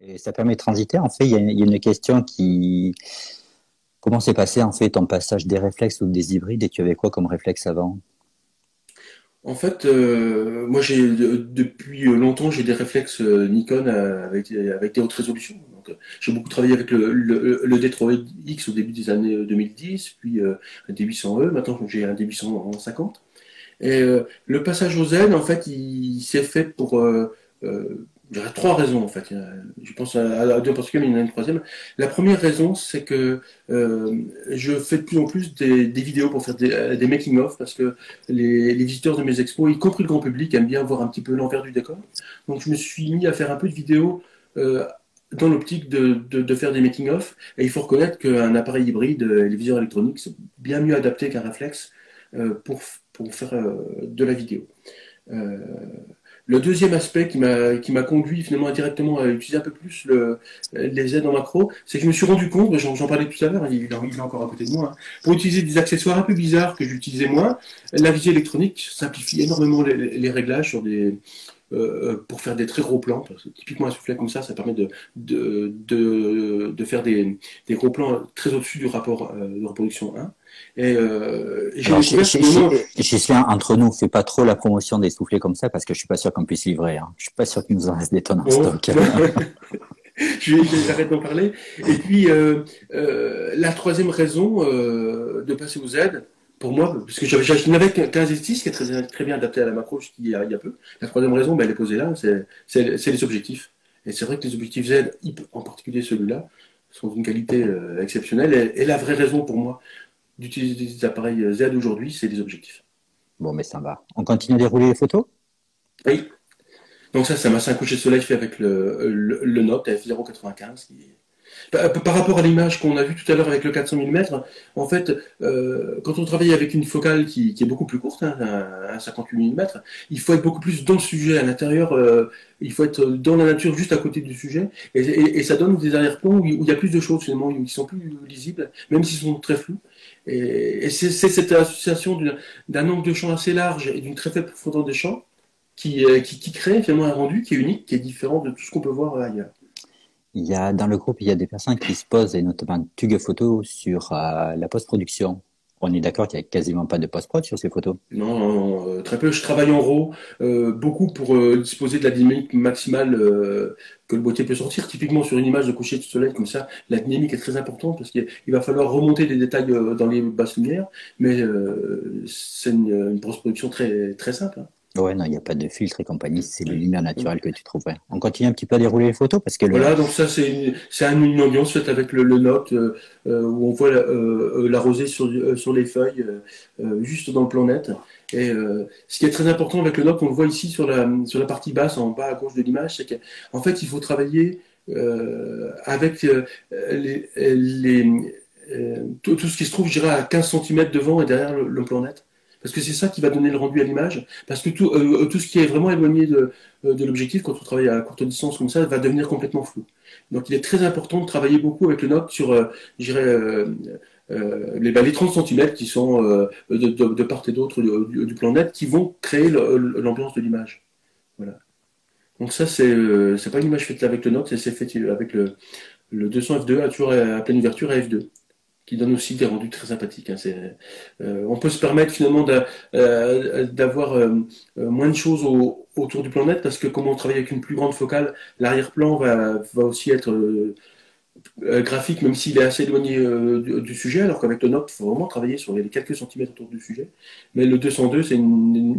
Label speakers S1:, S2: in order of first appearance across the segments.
S1: Et ça permet de transiter. En fait, il y a une question qui... Comment s'est passé en fait ton passage des réflexes ou des hybrides et tu avais quoi comme réflexe avant?
S2: En fait, moi, depuis longtemps, j'ai des réflexes Nikon avec des hautes résolutions. Donc, j'ai beaucoup travaillé avec le D3X au début des années 2010, puis un D800E. Maintenant, j'ai un D850. Et le passage au Z, en fait, il s'est fait pour il y a trois raisons en fait. Je pense à deux en particulier, mais il y en a une troisième. La première raison, c'est que je fais de plus en plus des vidéos pour faire des making-of parce que les visiteurs de mes expos, y compris le grand public, aiment bien voir un petit peu l'envers du décor. Donc je me suis mis à faire un peu de vidéos euh, dans l'optique de faire des making-of. Et il faut reconnaître qu'un appareil hybride, les viseurs électroniques, c'est bien mieux adapté qu'un réflexe pour faire de la vidéo. Euh, le deuxième aspect qui m'a conduit finalement indirectement à utiliser un peu plus les aides en macro, c'est que je me suis rendu compte, j'en parlais tout à l'heure, il est encore à côté de moi, hein, pour utiliser des accessoires un peu bizarres que j'utilisais moins, la visée électronique simplifie énormément les réglages pour faire des très gros plans. Parce que typiquement un soufflet comme ça permet de faire des gros plans très au-dessus du rapport de reproduction 1. Et j'ai
S1: Alors,
S2: découvert que non,
S1: Gislain, entre nous, fais pas trop la promotion des soufflets comme ça parce que je suis pas sûr qu'on puisse livrer. Hein. Je suis pas sûr qu'il nous en reste des tonnes en
S2: bon,
S1: stock.
S2: j'arrête d'en parler. Et puis, la troisième raison de passer aux aides, pour moi, parce que je n'avais qu'un Z6 qui est très bien adapté à la macro il y a peu. La troisième raison, ben, elle est posée là, c'est les objectifs. Et c'est vrai que les objectifs Z, en particulier celui-là, sont d'une qualité exceptionnelle. Et la vraie raison pour moi d'utiliser des appareils Z aujourd'hui, c'est les objectifs.
S1: Bon, mais ça va. On continue à dérouler les photos?
S2: Oui. Donc ça m'a un coucher de soleil fait avec le Note F095 par rapport à l'image qu'on a vue tout à l'heure avec le 400 mm, en fait, quand on travaille avec une focale qui est beaucoup plus courte, hein, un 58 mm, il faut être beaucoup plus dans le sujet, à l'intérieur, il faut être dans la nature, juste à côté du sujet, et ça donne des arrière-plans où il y a plus de choses finalement, où ils sont plus lisibles, même s'ils sont très flous. Et c'est cette association d'un angle de champ assez large et d'une très faible profondeur des champs qui crée finalement un rendu qui est unique, qui est différent de tout ce qu'on peut voir ailleurs.
S1: Dans le groupe, il y a des personnes qui se posent, et notamment Tug Photo, sur la post-production. On est d'accord qu'il n'y a quasiment pas de post-prod sur ces photos.
S2: Non, non, non, très peu. Je travaille en RAW, beaucoup pour disposer de la dynamique maximale que le boîtier peut sortir. Typiquement sur une image de coucher de soleil comme ça, la dynamique est très importante parce qu'il va falloir remonter des détails dans les basses lumières, mais c'est une post-production très, très simple, hein.
S1: Ouais, non, il n'y a pas de filtre et compagnie, c'est les lumières naturelles que tu trouverais. On continue un petit peu à dérouler les photos parce que
S2: Voilà, donc ça c'est une ambiance faite avec le Note où on voit la rosée sur les feuilles juste dans le plan net. Et ce qui est très important avec le Note, on le voit ici sur la partie basse en bas à gauche de l'image, c'est qu'en fait il faut travailler avec tout ce qui se trouve, je dirais, à 15 cm devant et derrière le plan net. Parce que c'est ça qui va donner le rendu à l'image. Parce que tout ce qui est vraiment éloigné de l'objectif, quand on travaille à courte distance comme ça, va devenir complètement flou. Donc il est très important de travailler beaucoup avec le Note sur, je dirais, les 30 cm qui sont de part et d'autre du plan net, qui vont créer l'ambiance de l'image. Voilà. Donc ça, c'est pas une image faite avec le Note, c'est fait avec le 200 f2, toujours à pleine ouverture à f2 qui donne aussi des rendus très sympathiques, hein. On peut se permettre finalement d'avoir moins de choses autour du plan net parce que comme on travaille avec une plus grande focale, l'arrière-plan va aussi être graphique, même s'il est assez éloigné du sujet, alors qu'avec le Note, il faut vraiment travailler sur les quelques centimètres autour du sujet. Mais le 202, c'est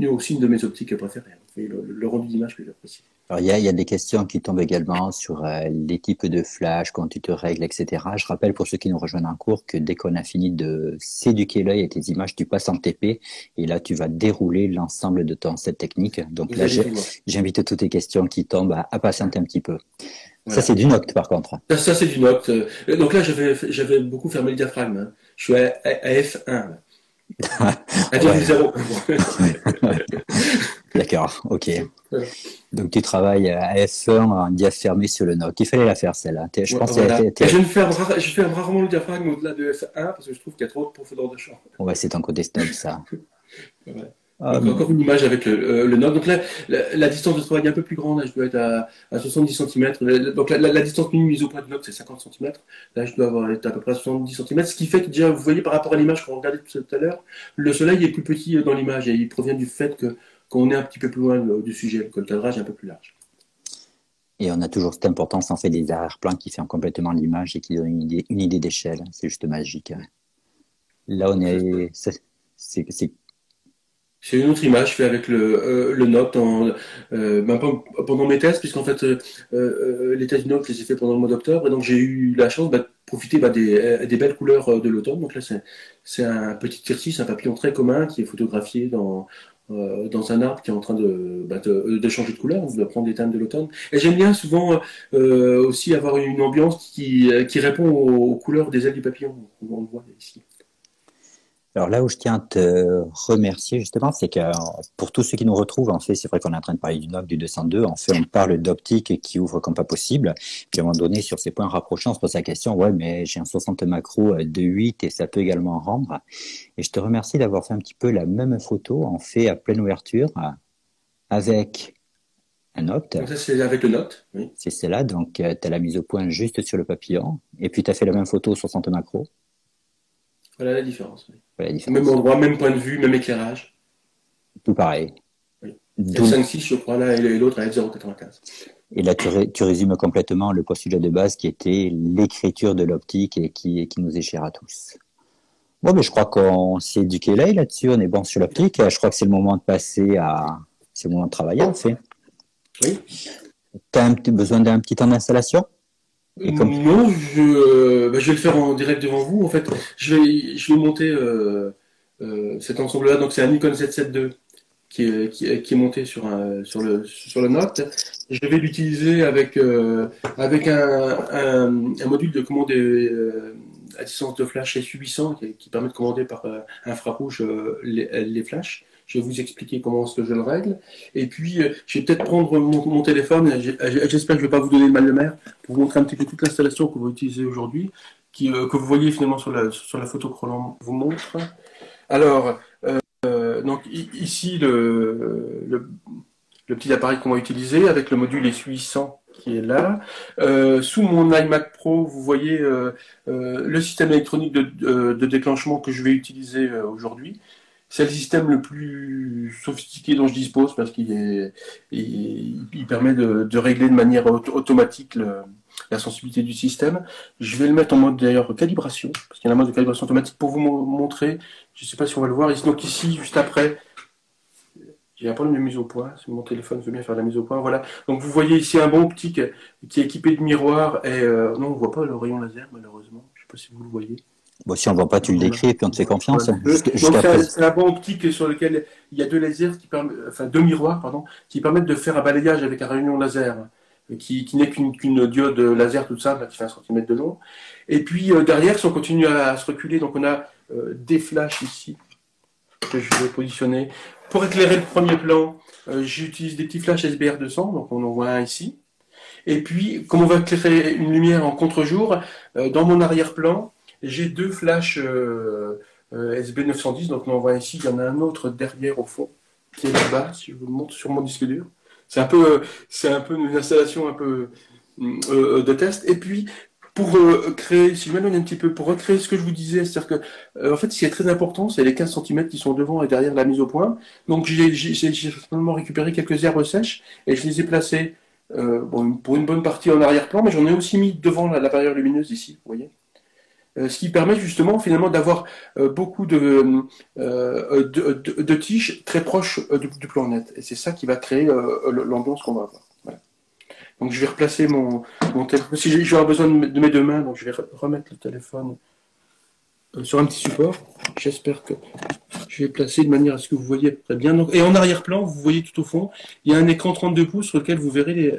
S2: aussi une de mes optiques préférées, hein. Et le rendu d'image que j'apprécie.
S1: Alors, il y a des questions qui tombent également sur les types de flash, quand tu te règles, etc. Je rappelle pour ceux qui nous rejoignent en cours que dès qu'on a fini de s'éduquer l'œil avec tes images, tu passes en TP et là, tu vas dérouler l'ensemble de ton set technique. Donc
S2: Vous
S1: là,
S2: allez tout voir.
S1: j'invite toutes les questions qui tombent à patienter un petit peu. Ça,
S2: Voilà.
S1: c'est du Noct, par contre.
S2: Ça c'est du Note. Donc là, j'avais beaucoup fermé le diaphragme, hein. Je suis à F1, là.
S1: Ouais.
S2: 1,0.
S1: D'accord, ok. Donc tu travailles à F1 en diaphragme sur le Noct. Il fallait la faire celle-là. Je pense que
S2: Voilà. Et je ferme rarement le diaphragme au-delà de F1 parce que je trouve qu'il y a trop de profondeur de champ.
S1: ouais, c'est ton côté snob, ça.
S2: Ouais.
S1: Ah,
S2: Donc encore une image avec le Note. Donc là, la distance de travail est un peu plus grande. Là, je dois être à 70 cm. Donc la distance minimum mise au point du Note, c'est 50 cm. Là, je dois être à peu près à 70 cm. Ce qui fait que déjà, vous voyez par rapport à l'image qu'on regardait tout à l'heure, le soleil est plus petit dans l'image et il provient du fait que qu'on est un petit peu plus loin du sujet, que le cadrage est un peu plus large.
S1: et on a toujours cette importance en fait des arrière-plans qui ferment complètement l'image et qui donnent une idée d'échelle. C'est juste magique, hein. Là, on est, c'est
S2: C'est une autre image faite avec le Note ben, pendant mes tests, puisqu'en fait, les tests du Note, je les ai fait pendant le mois d'octobre, et donc j'ai eu la chance de profiter des belles couleurs de l'automne. Donc là, c'est un petit tircis, un papillon très commun qui est photographié dans un arbre qui est en train de changer de couleur, de prendre des teintes de l'automne. Et j'aime bien souvent aussi avoir une ambiance qui répond aux couleurs des ailes du papillon. On le voit ici.
S1: Alors là où je tiens à te remercier justement, c'est que pour tous ceux qui nous retrouvent, en fait, c'est vrai qu'on est en train de parler du NOC, du 202. En fait, on parle d'optique qui ouvre comme pas possible. Puis à un moment donné, sur ces points rapprochés, on se pose la question, ouais, mais j'ai un 60 macro de 8 et ça peut également rendre. Et je te remercie d'avoir fait un petit peu la même photo, en fait, à pleine ouverture, avec un opt.
S2: Donc ça, c'est avec le Note. Oui.
S1: C'est celle-là. Donc, tu as la mise au point juste sur le papillon. Et puis, tu as fait la même photo 60 macro.
S2: Voilà la différence. Oui.
S1: Voilà la
S2: Même
S1: différence.
S2: endroit, même point de vue, même éclairage.
S1: Tout pareil.
S2: Oui.
S1: D'où
S2: F5.6, je crois, là, et l'autre à F0.95.
S1: Et là, tu résumes complètement le postulat de base qui était l'écriture de l'optique et qui nous est cher à tous. Bon, mais je crois qu'on s'est éduqué là-dessus, on est bon sur l'optique. Je crois que c'est le moment de passer à... C'est le moment de travailler, en fait.
S2: Oui.
S1: Tu as besoin d'un petit temps d'installation? Et comme...
S2: Non, je vais le faire en direct devant vous. En fait, je vais monter cet ensemble-là. Donc, c'est un Nikon 772 qui est monté sur le Note. Je vais l'utiliser avec un module de commande à distance de flash SU800 qui permet de commander par infrarouge les flashs. Je vais vous expliquer comment est-ce que je le règle. Et puis, je vais peut-être prendre mon téléphone. J'espère que je ne vais pas vous donner le mal de mer pour vous montrer un petit peu toute l'installation que vous utilisez aujourd'hui, que vous voyez finalement sur la photo que Roland vous montre. Alors, donc ici, le petit appareil qu'on va utiliser avec le module S800 qui est là. Sous mon iMac Pro, vous voyez le système électronique de déclenchement que je vais utiliser aujourd'hui. C'est le système le plus sophistiqué dont je dispose parce il permet de régler de manière automatique la sensibilité du système. Je vais le mettre en mode d'ailleurs calibration, parce qu'il y a un mode de calibration automatique pour vous montrer. Je ne sais pas si on va le voir. Donc ici, juste après, j'ai un problème de mise au point. Si mon téléphone veut bien faire la mise au point, voilà. Donc vous voyez ici un bon optique qui est équipé de miroirs et non, on ne voit pas le rayon laser malheureusement. Je ne sais pas si vous le voyez.
S1: Bon, si on ne voit pas, tu le décris et puis on te fait confiance.
S2: Voilà. Donc c'est un banc optique sur lequel il y a deux lasers deux miroirs pardon, qui permettent de faire un balayage avec un rayon laser qui n'est qu'une diode laser toute simple qui fait 1 cm de long. Et puis derrière, si on continue à se reculer, donc on a des flashs ici que je vais positionner. Pour éclairer le premier plan, j'utilise des petits flashs SBR200, donc on en voit un ici. Et puis, comme on va éclairer une lumière en contre-jour, dans mon arrière-plan, j'ai deux flashs SB910, donc on en voit ici, il y en a un autre derrière au fond, qui est là-bas, si je vous le montre sur mon disque dur. C'est un peu une installation un peu de test. Et puis, pour créer, si je m'éloigne un petit peu, pour recréer ce que je vous disais, c'est-à-dire que, en fait, ce qui est très important, c'est les 15 cm qui sont devant et derrière la mise au point. Donc, j'ai simplement récupéré quelques herbes sèches et je les ai placées pour une bonne partie en arrière-plan, mais j'en ai aussi mis devant la barrière lumineuse ici, vous voyez. Ce qui permet justement finalement d'avoir beaucoup de tiges très proches du plan net. Et c'est ça qui va créer l'ambiance qu'on va avoir. Voilà. Donc je vais replacer mon téléphone. Si j'aurai besoin de mes deux mains, donc je vais remettre le téléphone sur un petit support. J'espère que je vais placer de manière à ce que vous voyez très bien. Donc, et en arrière-plan, vous voyez tout au fond, il y a un écran 32 pouces sur lequel vous verrez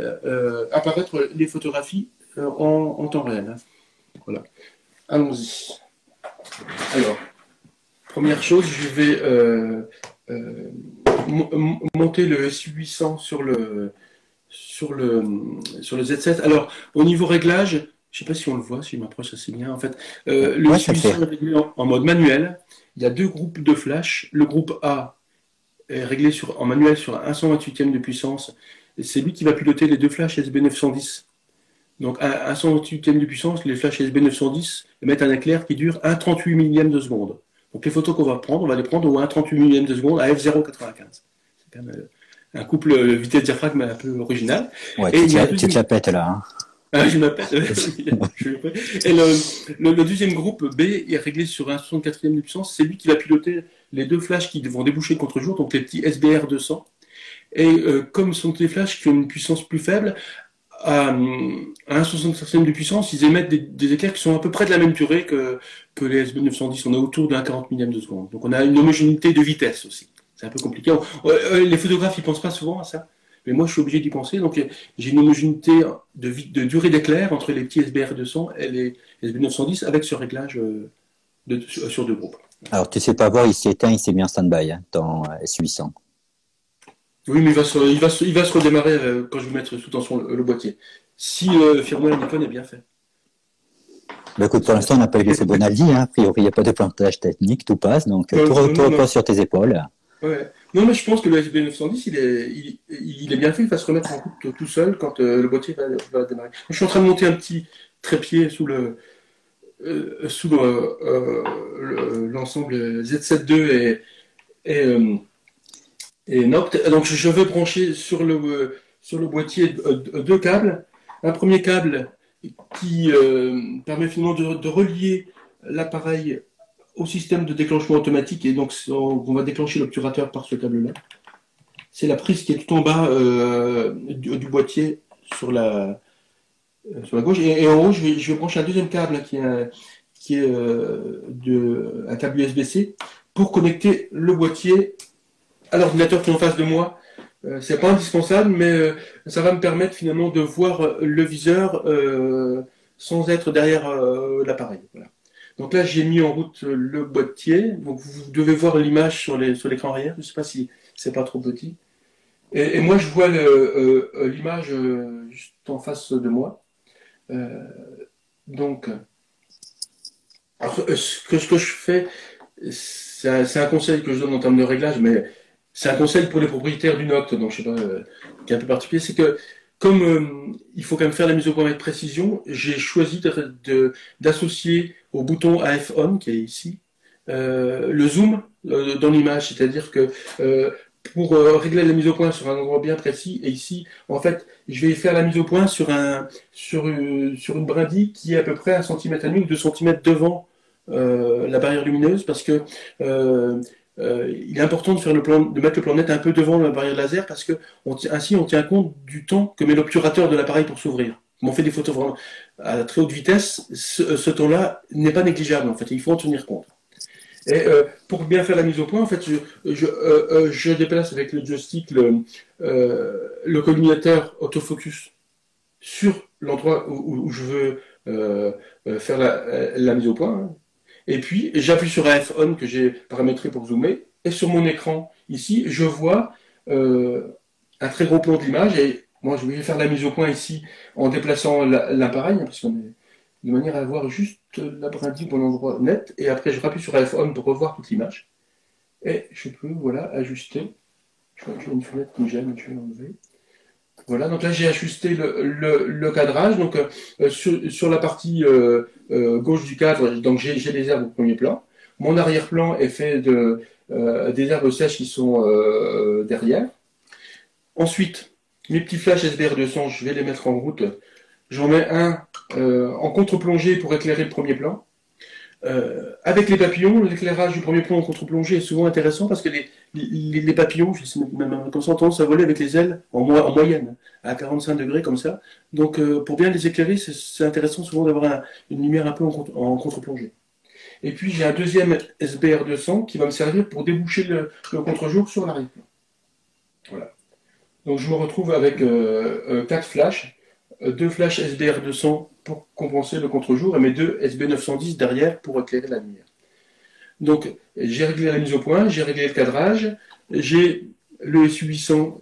S2: apparaître les photographies en temps réel. Hein. Voilà. Allons-y. Alors, première chose, je vais monter le S800 sur le Z7. Alors, au niveau réglage, je ne sais pas si on le voit, si je m'approche assez bien. En fait, le S800 est réglé en mode manuel. Il y a deux groupes de flash. Le groupe A est réglé en manuel sur un 128e de puissance. Et c'est lui qui va piloter les deux flashs SB910. Donc, à 128e de puissance, les flashs SB910 émettent un éclair qui dure 1,38 millième de seconde. Donc, les photos qu'on va prendre, on va les prendre au 1,38 millième de seconde à f0,95. C'est quand même un couple vitesse-diaphragme un peu original.
S1: Ouais,
S2: Et
S1: tu te la pètes là. Hein.
S2: Ah, je m'appelle. Et le deuxième groupe B est réglé sur un 64e de puissance. C'est lui qui va piloter les deux flashs qui vont déboucher contre jour, donc les petits SBR 200. Et comme ce sont des flashs qui ont une puissance plus faible, à 1,65e de puissance, ils émettent des éclairs qui sont à peu près de la même durée que les SB 910. On est autour d'un 40 millième de seconde. Donc on a une homogénéité de vitesse aussi. C'est un peu compliqué. Les photographes, ils pensent pas souvent à ça. Mais moi, je suis obligé d'y penser. Donc j'ai une homogénéité de durée d'éclair entre les petits SBR 200 et les SB 910 avec ce réglage sur deux groupes.
S1: Alors, tu sais pas voir, il s'est éteint, il s'est mis en stand-by hein, dans S800.
S2: Oui, mais il va se redémarrer quand je vais mettre sous tension le boîtier. Si le firmware Nikon est bien fait.
S1: Bah, écoute, pour l'instant, on n'a pas eu l'effet Bonaldi. Hein. A priori, il n'y a pas de plantage technique, tout passe. Donc, tout repose sur tes épaules.
S2: Ouais. Non, mais je pense que le SB910, il est bien fait. Il va se remettre en route tout seul quand le boîtier va démarrer. Je suis en train de monter un petit trépied sous l'ensemble Z7 II et Noct. Donc, je veux brancher sur le boîtier deux câbles. Un premier câble qui permet finalement de relier l'appareil au système de déclenchement automatique. Et donc, on va déclencher l'obturateur par ce câble-là. C'est la prise qui est tout en bas du boîtier sur la gauche. Et en haut, je vais brancher un deuxième câble qui est un câble USB-C pour connecter le boîtier à l'ordinateur qui est en face de moi. C'est pas indispensable, mais ça va me permettre finalement de voir le viseur sans être derrière l'appareil. Voilà. Donc là, j'ai mis en route le boîtier. Donc vous devez voir l'image sur l'écran arrière. Je ne sais pas si c'est pas trop petit. Et moi, je vois l'image juste en face de moi. Donc, alors, ce que je fais, c'est un conseil que je donne en termes de réglage, mais c'est un conseil pour les propriétaires du Noct, donc je sais pas, qui est un peu particulier, c'est que comme il faut quand même faire la mise au point avec précision, j'ai choisi d'associer au bouton AF On, qui est ici, le zoom dans l'image, c'est-à-dire que pour régler la mise au point sur un endroit bien précis, et ici, en fait, je vais faire la mise au point sur une brindille qui est à peu près 1 cm à demi ou 2 cm devant la barrière lumineuse, parce que il est important de mettre le plan net un peu devant la barrière laser, parce que ainsi on tient compte du temps que met l'obturateur de l'appareil pour s'ouvrir. Comme on fait des photos vraiment à très haute vitesse, ce temps-là n'est pas négligeable, en fait, il faut en tenir compte. Et pour bien faire la mise au point, en fait, je déplace avec le joystick le collimateur autofocus sur l'endroit où je veux faire la mise au point. Hein. Et puis, j'appuie sur AF On que j'ai paramétré pour zoomer. Et sur mon écran, ici, je vois un très gros plan de l'image. Et moi, je vais faire la mise au point ici en déplaçant l'appareil, parce qu'on est de manière à avoir juste la brindille au bon endroit net. Et après, je rappuie sur AF On pour revoir toute l'image. Et je peux, voilà, ajuster. Je crois que j'ai une fenêtre qui me gêne, je vais l'enlever. Voilà, donc là j'ai ajusté le cadrage. Donc sur la partie gauche du cadre, donc j'ai des herbes au premier plan. Mon arrière-plan est fait des herbes sèches qui sont derrière. Ensuite, mes petits flashs SBR200, je vais les mettre en route. J'en mets un en contre-plongée pour éclairer le premier plan. Avec les papillons, l'éclairage du premier plan en contre-plongée est souvent intéressant parce que les papillons, je sais même comme ça, ont tendance à voler avec les ailes en moyenne, à 45 degrés comme ça. Donc pour bien les éclairer, c'est intéressant souvent d'avoir une lumière un peu en contre-plongée. Et puis j'ai un deuxième SBR200 qui va me servir pour déboucher le contre-jour sur l'arrière-plan. Voilà. Donc je me retrouve avec 4 flashs, 2 flashs SBR200 pour compenser le contre-jour et mes 2 SB910 derrière pour éclairer la lumière. Donc j'ai réglé la mise au point, j'ai réglé le cadrage, j'ai le SU800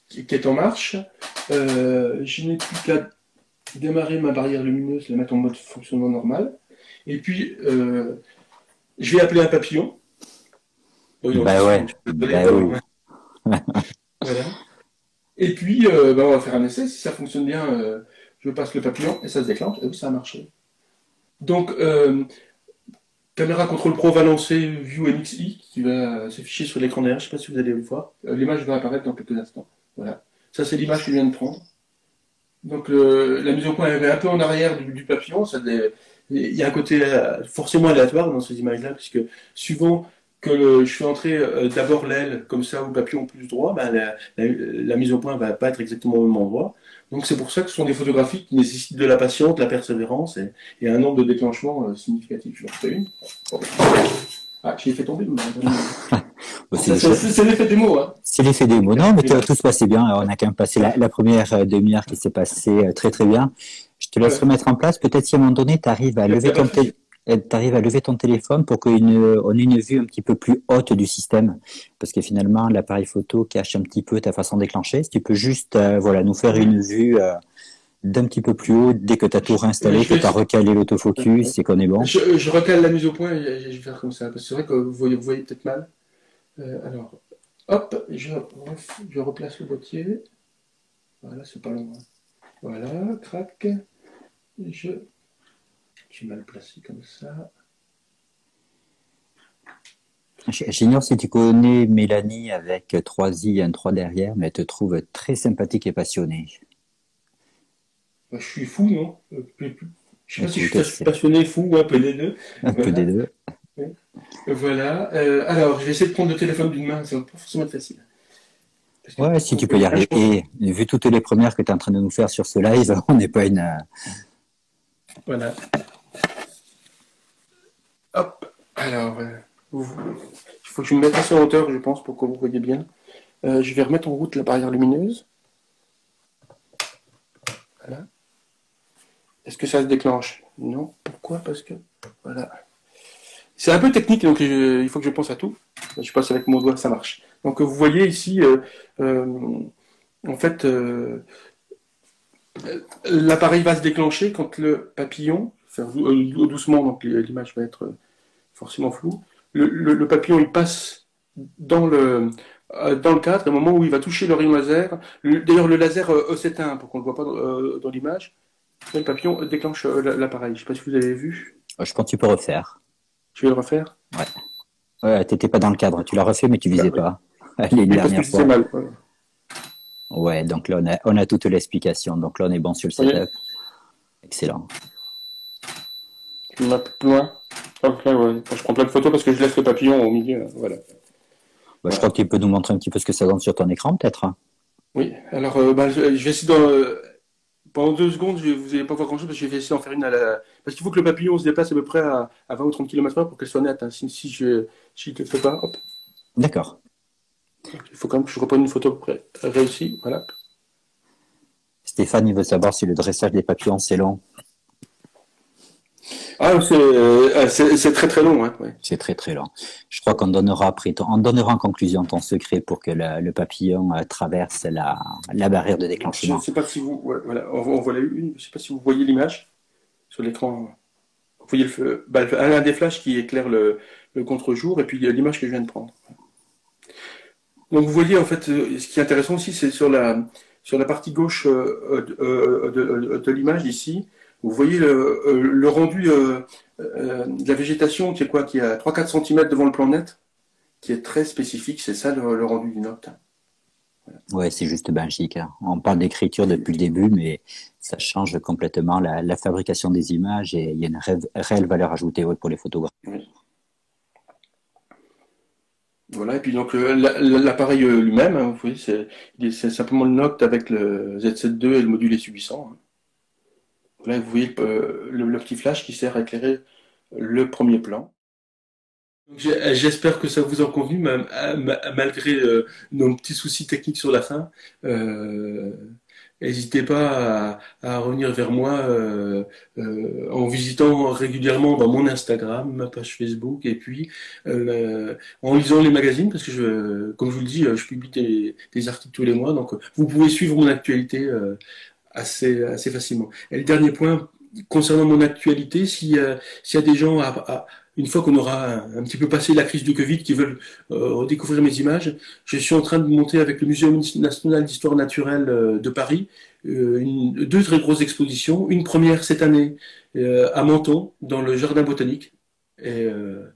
S2: qui est en marche, je n'ai plus qu'à démarrer ma barrière lumineuse, la mettre en mode fonctionnement normal, et puis je vais appeler un papillon.
S1: Bah ouais, bah oui.
S2: Voilà. Et puis, on va faire un essai. Si ça fonctionne bien, je passe le papillon et ça se déclenche. Et oui, ça a marché. Donc, Caméra Control Pro va lancer View NXI qui va s'afficher sur l'écran derrière. Je ne sais pas si vous allez le voir. L'image va apparaître dans quelques instants. Voilà. Ça, c'est l'image que je viens de prendre. Donc, la mise au point est un peu en arrière du papillon. Il y a un côté forcément aléatoire dans ces images-là, puisque suivant que je fais entrer d'abord l'aile comme ça ou le papillon plus droit, ben, la mise au point va pas être exactement au même endroit. Donc c'est pour ça que ce sont des photographies qui nécessitent de la patience, de la persévérance et un nombre de déclenchements significatif. Je vais en faire une. Bon. Ah, j'ai fait tomber. C'est l'effet des mots. Hein.
S1: C'est l'effet des mots. Non, mais tout se passait bien. On a quand même passé la première demi-heure qui s'est passée très très bien. Je te laisse remettre en place. Peut-être si à un moment donné, tu arrives à lever ton téléphone pour qu'on ait une vue un petit peu plus haute du système. Parce que finalement, l'appareil photo cache un petit peu ta façon de déclencher. Si tu peux juste nous faire une vue d'un petit peu plus haut dès que tu as tout réinstallé, que tu as recalé l'autofocus, c'est qu'on est bon.
S2: Je recale la mise au point et je vais faire comme ça. Parce que c'est vrai que vous voyez peut-être mal. Alors, hop, je replace le boîtier. Voilà, c'est pas long. Hein. Voilà, crac. J'ai mal placé comme ça.
S1: J'ignore si tu connais Mélanie avec 3 i et un 3 derrière, mais elle te trouve très sympathique et passionnée.
S2: Je suis fou, non? Je ne sais pas si je suis passionné, fou ou un peu des deux.
S1: Un peu des deux.
S2: Voilà. Alors, je vais essayer de prendre le téléphone d'une main, ça va pas forcément être facile.
S1: Ouais, si tu peux y arriver. Et vu toutes les premières que tu es en train de nous faire sur ce live, on n'est pas une...
S2: Voilà. Hop. Alors, il faut que je me mette assez en hauteur, je pense, pour que vous voyez bien. Je vais remettre en route la barrière lumineuse. Voilà. Est-ce que ça se déclenche? Non. Pourquoi? Parce que... Voilà. C'est un peu technique, donc il faut que je pense à tout. Je passe avec mon doigt, ça marche. Donc vous voyez ici, en fait, l'appareil va se déclencher quand le papillon, faire doucement, donc l'image va être forcément floue. Le papillon, il passe dans le cadre, au moment où il va toucher le rayon laser. D'ailleurs, le laser s'éteint pour qu'on ne le voit pas dans l'image. Le papillon déclenche l'appareil. Je ne sais pas si vous avez vu.
S1: Je pense que tu peux refaire.
S2: Je vais le refaire.
S1: Ouais, t'étais pas dans le cadre. Tu l'as refait, mais tu visais pas. Allez, une dernière fois.
S2: Mal,
S1: ouais, donc là, on a toute l'explication. Donc là, on est bon sur le setup. Excellent.
S2: Je vais plus loin. Après, je prends plein de photos parce que je laisse le papillon au milieu. Voilà.
S1: Je crois que tu peux nous montrer un petit peu ce que ça donne sur ton écran, peut-être. Oui,
S2: alors je vais essayer de... Pendant 2 secondes, vous n'allez pas voir grand-chose parce que je vais essayer d'en faire une à la... Parce qu'il faut que le papillon se déplace à peu près à 20 ou 30 km/h pour qu'elle soit nette. Hein. Si je ne le fais pas, hop.
S1: D'accord.
S2: Il faut quand même que je reprenne une photo à peu près réussie. Voilà.
S1: Stéphane, il veut savoir si le dressage des papillons, c'est long.
S2: Ah, c'est très très long. Hein, ouais.
S1: C'est très très long. Je crois qu'on donnera en conclusion ton secret pour que le papillon traverse la barrière de déclenchement.
S2: Je ne sais pas si vous... Ouais, voilà, on voit une. Je sais pas si vous voyez l'image sur l'écran. Vous voyez un des flashs qui éclaire le contre-jour et puis l'image que je viens de prendre. Donc vous voyez en fait, ce qui est intéressant aussi, c'est sur la partie gauche de l'image ici, vous voyez le rendu de la végétation qui est à 3-4 cm devant le plan net, qui est très spécifique, c'est ça le rendu du Noct.
S1: Voilà. Ouais, c'est juste magique. Hein. On parle d'écriture depuis le début, mais ça change complètement la fabrication des images et il y a une réelle valeur ajoutée pour les photographes.
S2: Oui. Voilà, et puis donc l'appareil lui-même, hein, vous voyez, c'est simplement le Noct avec le Z7 II et le module S800. Hein. Là, vous voyez le petit flash qui sert à éclairer le premier plan. J'espère que ça vous a convenu, malgré nos petits soucis techniques sur la fin. N'hésitez pas à revenir vers moi en visitant régulièrement mon Instagram, ma page Facebook, et puis en lisant les magazines, parce que comme je vous le dis, je publie des articles tous les mois, donc vous pouvez suivre mon actualité assez facilement. Et le dernier point, concernant mon actualité, s'il y a des gens une fois qu'on aura un petit peu passé la crise du Covid, qui veulent redécouvrir mes images, je suis en train de monter avec le Muséum national d'histoire naturelle de Paris deux très grosses expositions. Une première cette année à Menton, dans le jardin botanique. Et, euh,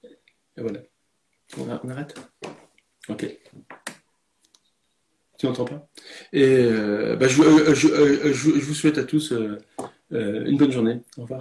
S2: et voilà. On arrête? Ok. Tu n'entends pas? Et bah, je vous souhaite à tous une bonne journée. Au revoir.